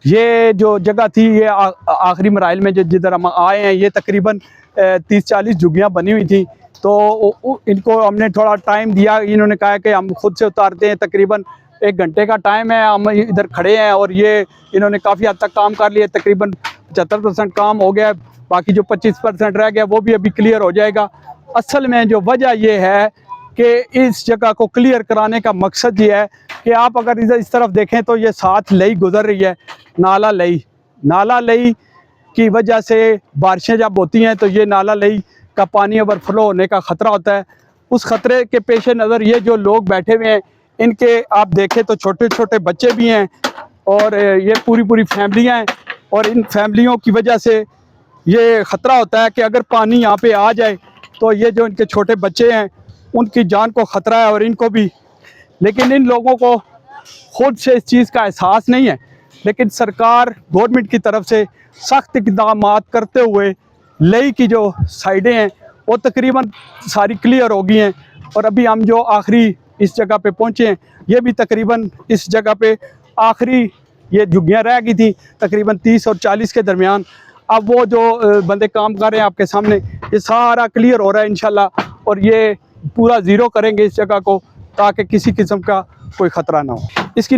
ये जो जगह थी ये आखिरी मराइल में जिधर हम आए हैं, ये तकरीबन 30-40 झुग्गियाँ बनी हुई थी। तो इनको हमने थोड़ा टाइम दिया, इन्होंने कहा कि हम खुद से उतारते हैं। तकरीबन 1 घंटे का टाइम है, हम इधर खड़े हैं और ये इन्होंने काफ़ी हद तक काम कर लिया। तकरीबन 75% काम हो गया, बाकी जो 25% रह गया वो भी अभी क्लियर हो जाएगा। असल में जो वजह ये है कि इस जगह को क्लियर कराने का मकसद ये है कि आप अगर इधर इस तरफ देखें तो ये साथ लई गुजर रही है, नाला लई की वजह से बारिशें जब होती हैं तो ये नाला लई का पानी ओवरफ्लो होने का ख़तरा होता है। उस ख़तरे के पेश नज़र ये जो लोग बैठे हुए हैं, इनके आप देखें तो छोटे छोटे बच्चे भी हैं और ये पूरी फैमिलियाँ हैं। और इन फैमिलियों की वजह से ये ख़तरा होता है कि अगर पानी यहाँ पे आ जाए तो ये जो इनके छोटे बच्चे हैं उनकी जान को ख़तरा है और इनको भी। लेकिन इन लोगों को खुद से इस चीज़ का एहसास नहीं है, लेकिन सरकार गवर्नमेंट की तरफ से सख्त इक़दाम करते हुए लई की जो साइडें हैं वो तकरीबन सारी क्लियर हो गई हैं। और अभी हम जो आखिरी इस जगह पे पहुँचे हैं, ये भी तकरीबन इस जगह पे आखिरी ये झुग्गियाँ रह गई थी तकरीबन 30 और 40 के दरमियान। अब वो जो बंदे काम कर रहे हैं आपके सामने, ये सारा क्लियर हो रहा है इंशाल्लाह, और ये पूरा ज़ीरो करेंगे इस जगह को ताकि किसी किस्म का कोई ख़तरा ना हो। इसकी